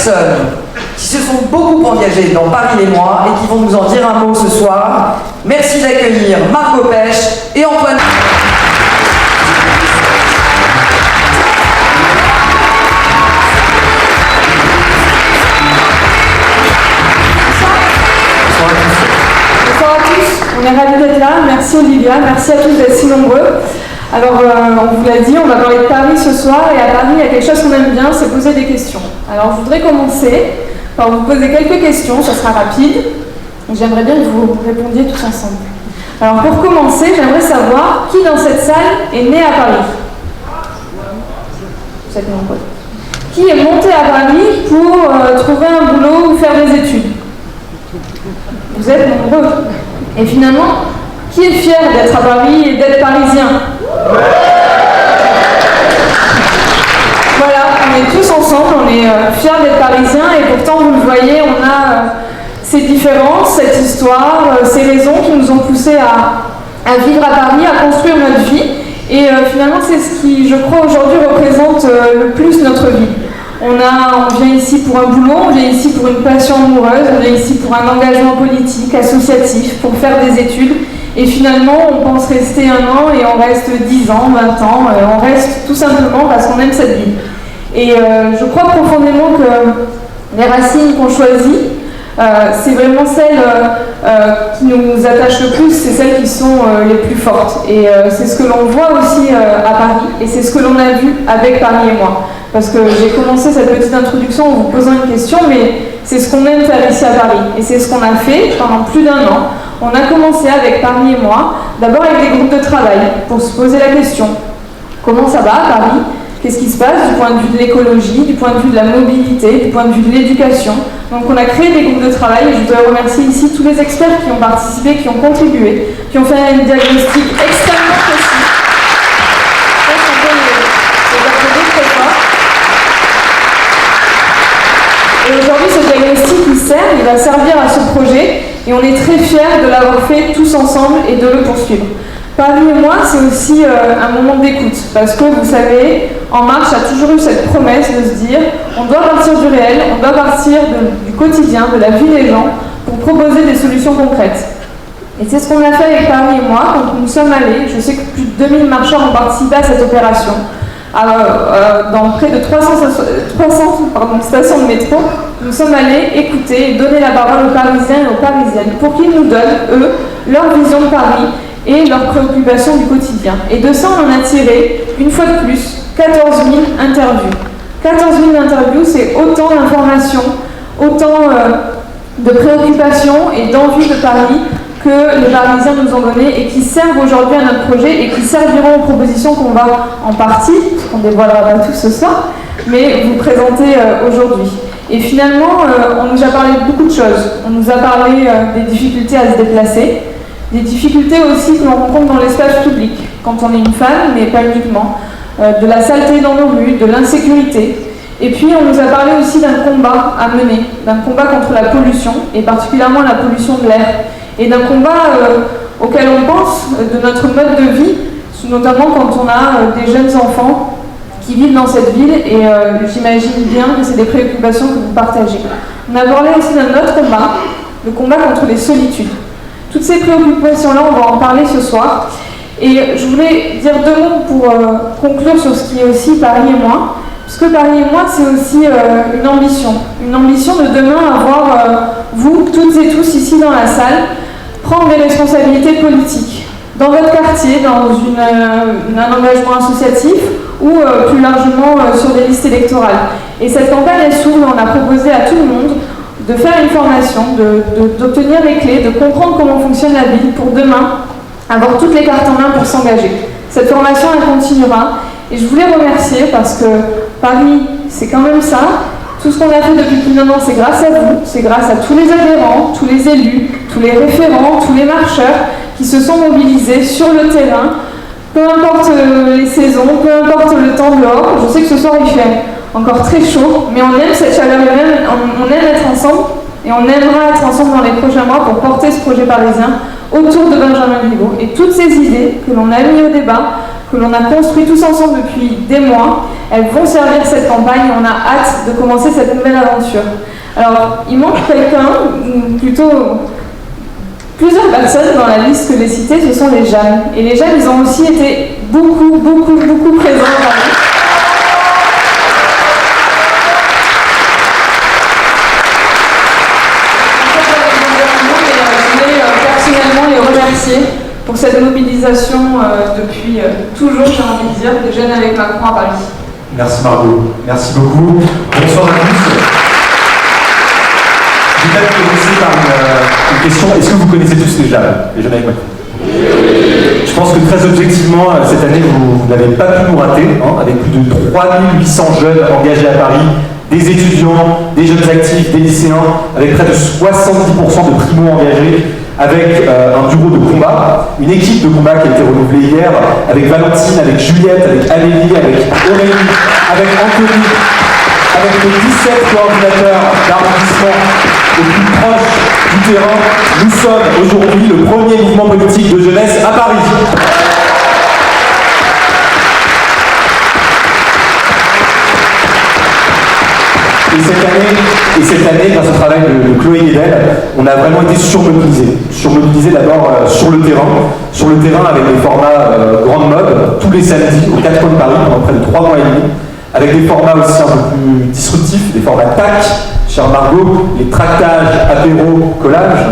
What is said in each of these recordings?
personnes qui se sont beaucoup engagées dans Paris et moi et qui vont nous en dire un mot ce soir. Merci d'accueillir Margot Pêche et Antoine. Bonsoir à tous, on est ravis d'être là. Merci Olivia, merci à tous d'être si nombreux. Alors, on vous l'a dit, on va parler de Paris ce soir, et à Paris, il y a quelque chose qu'on aime bien, c'est poser des questions. Alors, je voudrais commencer par vous poser quelques questions, ça sera rapide, et j'aimerais bien que vous répondiez tous ensemble. Alors, pour commencer, j'aimerais savoir qui dans cette salle est né à Paris. Vous êtes nombreux. Qui est monté à Paris pour trouver un boulot ou faire des études? Vous êtes nombreux. Et finalement, qui est fier d'être à Paris et d'être parisien? Voilà, on est tous ensemble, on est fiers d'être parisiens, et pourtant, vous le voyez, on a ces différences, cette histoire, ces raisons qui nous ont poussés à vivre à Paris, à construire notre vie. Et finalement, c'est ce qui, je crois, aujourd'hui représente le plus notre vie. On vient ici pour un boulot, on vient ici pour une passion amoureuse, on vient ici pour un engagement politique, associatif, pour faire des études. Et finalement, on pense rester 1 an et on reste 10 ans, 20 ans. On reste tout simplement parce qu'on aime cette vie. Et je crois profondément que les racines qu'on choisit, c'est vraiment celles qui nous attachent le plus, c'est celles qui sont les plus fortes. Et c'est ce que l'on voit aussi à Paris, et c'est ce que l'on a vu avec Paris et moi. Parce que j'ai commencé cette petite introduction en vous posant une question, mais c'est ce qu'on aime faire ici à Paris. Et c'est ce qu'on a fait pendant plus d'1 an. On a commencé avec Paris et moi, d'abord avec des groupes de travail, pour se poser la question. Comment ça va à Paris? Qu'est-ce qui se passe du point de vue de l'écologie, du point de vue de la mobilité, du point de vue de l'éducation? Donc on a créé des groupes de travail, et je voudrais remercier ici tous les experts qui ont participé, qui ont contribué, qui ont fait un diagnostic extrêmement précis. Et aujourd'hui, ce diagnostic, il va servir à ce projet, et on est très fiers de l'avoir fait tous ensemble et de le poursuivre. Paris et moi, c'est aussi un moment d'écoute, parce que vous savez, En Marche a toujours eu cette promesse de se dire on doit partir du réel, on doit partir du quotidien, de la vie des gens, pour proposer des solutions concrètes. Et c'est ce qu'on a fait avec Paris et moi quand nous sommes allés. Je sais que plus de 2000 marcheurs ont participé à cette opération. Dans près de 300 stations de métro, nous sommes allés écouter et donner la parole aux Parisiens et aux Parisiennes pour qu'ils nous donnent, eux, leur vision de Paris et leurs préoccupations du quotidien. Et de ça, on en a tiré, une fois de plus, 14 000 interviews. 14 000 interviews, c'est autant d'informations, autant de préoccupations et d'envie de Paris que les Parisiens nous ont donné et qui servent aujourd'hui à notre projet et qui serviront aux propositions qu'on va en partie, qu'on ne dévoilera pas tous ce soir, mais vous présenter aujourd'hui. Et finalement, on nous a parlé de beaucoup de choses. On nous a parlé des difficultés à se déplacer, des difficultés aussi que l'on rencontre dans l'espace public, quand on est une femme, mais pas uniquement, de la saleté dans nos rues, de l'insécurité. Et puis on nous a parlé aussi d'un combat à mener, d'un combat contre la pollution, et particulièrement la pollution de l'air, et d'un combat auquel on pense de notre mode de vie, notamment quand on a des jeunes enfants qui vivent dans cette ville, et j'imagine bien que c'est des préoccupations que vous partagez. On a parlé aussi d'un autre combat, le combat contre les solitudes. Toutes ces préoccupations-là, on va en parler ce soir. Et je voulais dire 2 mots pour conclure sur ce qui est aussi Paris et moi. Parce que Paris et moi, c'est aussi une ambition. Une ambition de demain avoir, vous, toutes et tous ici dans la salle, prendre des responsabilités politiques. Dans votre quartier, dans un engagement associatif ou plus largement sur des listes électorales. Et cette campagne est s'ouvre, on a proposé à tout le monde de faire une formation, d'obtenir les clés, de comprendre comment fonctionne la ville pour demain avoir toutes les cartes en main pour s'engager. Cette formation, elle continuera. Et je voulais remercier parce que Paris, c'est quand même ça. Tout ce qu'on a fait depuis plus d'1 an, c'est grâce à vous, c'est grâce à tous les adhérents, tous les élus, tous les référents, tous les marcheurs qui se sont mobilisés sur le terrain, peu importe les saisons, peu importe le temps dehors. Je sais que ce soir il fait encore très chaud, mais on aime cette chaleur humaine, on aime être ensemble, et on aimera être ensemble dans les prochains mois pour porter ce projet parisien autour de Benjamin Griveaux. Et toutes ces idées que l'on a mises au débat, que l'on a construit tous ensemble depuis des mois, elles vont servir cette campagne et on a hâte de commencer cette nouvelle aventure. Alors, il manque quelqu'un, ou plutôt plusieurs personnes dans la liste que j'ai citée, ce sont les jeunes. Et les jeunes, ils ont aussi été beaucoup présents dans la liste. Pour cette mobilisation depuis toujours, j'ai envie de dire, des jeunes avec Macron à Paris. Merci Margot, merci beaucoup. Bonsoir à tous. Je vais peut-être commencer par une question. Est-ce que vous connaissez tous les jeunes avec Macron? Je pense que très objectivement, cette année, vous n'avez pas pu nous rater, hein, avec plus de 3800 jeunes engagés à Paris, des étudiants, des jeunes actifs, des lycéens, avec près de 70% de primo-engagés, avec un bureau de combat, une équipe de combat qui a été renouvelée hier, avec Valentine, avec Juliette, avec Amélie, avec Aurélie, avec Anthony, avec les 17 coordinateurs d'arrondissement les plus proches du terrain. Nous sommes aujourd'hui le premier mouvement politique de jeunesse à Paris. Et cette année, grâce au travail de Chloé Guédel, on a vraiment été surmobilisés. Surmobilisés d'abord sur le terrain avec des formats grande mode, tous les samedis aux 4 coins de Paris pendant près de 3 mois et demi, avec des formats aussi un peu plus disruptifs, des formats TAC, chère Margot, les tractages, apéros, collages,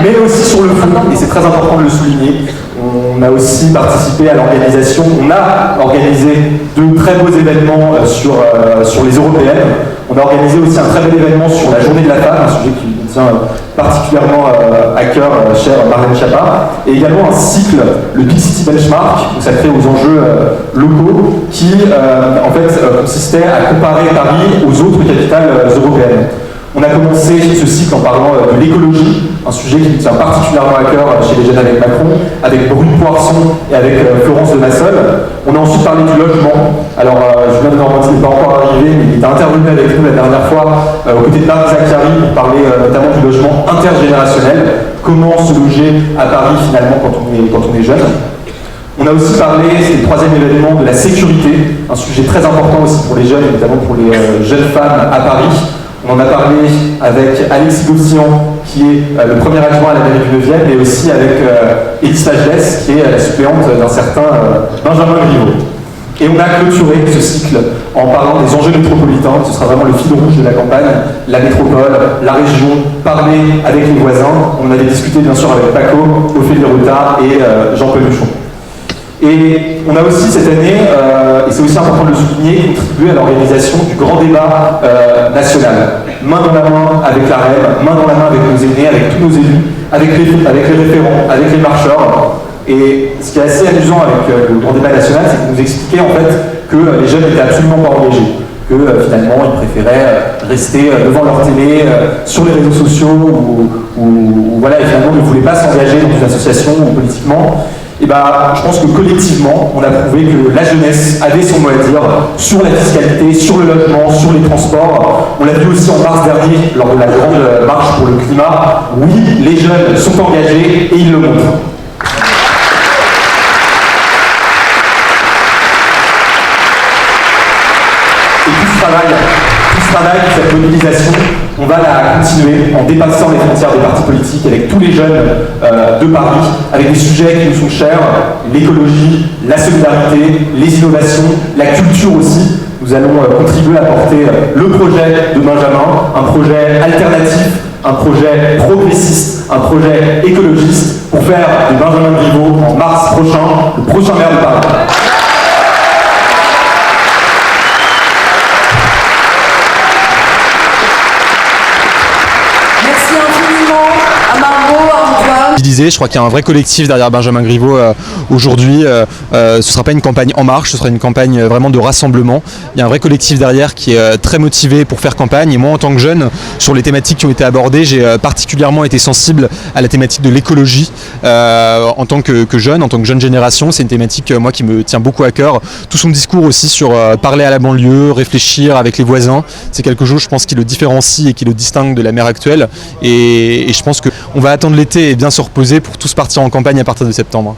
mais aussi sur le fond, et c'est très important de le souligner. On a aussi participé à l'organisation, on a organisé de très beaux événements sur les européennes. On a organisé aussi un très bel événement sur la journée de la femme, un sujet qui nous tient particulièrement à cœur, chère Marlène Schiappa, et également un cycle, le Big City Benchmark, consacré aux enjeux locaux, qui en fait consistait à comparer Paris aux autres capitales européennes. On a commencé ce cycle en parlant de l'écologie, un sujet qui nous tient particulièrement à cœur chez les jeunes avec Macron, avec Brune Poisson et avec Florence de Massol. On a ensuite parlé du logement. Alors, Julien de Normandie n'est pas encore arrivé, mais il était intervenu avec nous la dernière fois aux côtés de Marie Zacchiari pour parler notamment du logement intergénérationnel. Comment se loger à Paris finalement quand on est jeune. On a aussi parlé, c'est le troisième événement, de la sécurité, un sujet très important aussi pour les jeunes, et notamment pour les jeunes femmes à Paris. On en a parlé avec Alexis Gaussian, qui est le premier adjoint à la mairie du 9e, mais aussi avec Élise Pagelès, qui est la suppléante d'un certain Benjamin Griveaux. Et on a clôturé ce cycle en parlant des enjeux métropolitains. Ce sera vraiment le fil rouge de la campagne, la métropole, la région, parler avec les voisins. On avait discuté bien sûr avec Paco, Ophélie Rota et Jean-Paul Huchon. Et on a aussi cette année, et c'est aussi important de le souligner, contribué à l'organisation du grand débat national. Main dans la main avec la REM, main dans la main avec nos aînés, avec tous nos élus, avec les référents, avec les marcheurs. Et ce qui est assez amusant avec le grand débat national, c'est qu'il nous expliquait en fait que les jeunes n'étaient absolument pas engagés. Que finalement ils préféraient rester devant leur télé, sur les réseaux sociaux, ou voilà, et finalement ne voulaient pas s'engager dans une association ou politiquement. Et je pense que collectivement, on a prouvé que la jeunesse avait son mot à dire sur la fiscalité, sur le logement, sur les transports. On l'a vu aussi en mars dernier, lors de la grande marche pour le climat. Oui, les jeunes sont engagés et ils le montrent. Et tout ce travail, cette mobilisation, on va la continuer en dépassant les frontières des partis politiques avec tous les jeunes de Paris, avec des sujets qui nous sont chers, l'écologie, la solidarité, les innovations, la culture aussi. Nous allons contribuer à porter le projet de Benjamin, un projet alternatif, un projet progressiste, un projet écologiste, pour faire de Benjamin Griveaux, en mars prochain, le prochain maire de Paris. Je crois qu'il y a un vrai collectif derrière Benjamin Griveaux aujourd'hui. Ce ne sera pas une campagne en marche, ce sera une campagne vraiment de rassemblement. Il y a un vrai collectif derrière qui est très motivé pour faire campagne. Et moi, en tant que jeune, sur les thématiques qui ont été abordées, j'ai particulièrement été sensible à la thématique de l'écologie. En tant que jeune, en tant que jeune génération, c'est une thématique moi qui me tient beaucoup à cœur. Tout son discours aussi sur parler à la banlieue, réfléchir avec les voisins, c'est quelque chose, je pense, qui le différencie et qui le distingue de la maire actuelle. Et je pense qu'on va attendre l'été et bien se reposer pour tous partir en campagne à partir de septembre.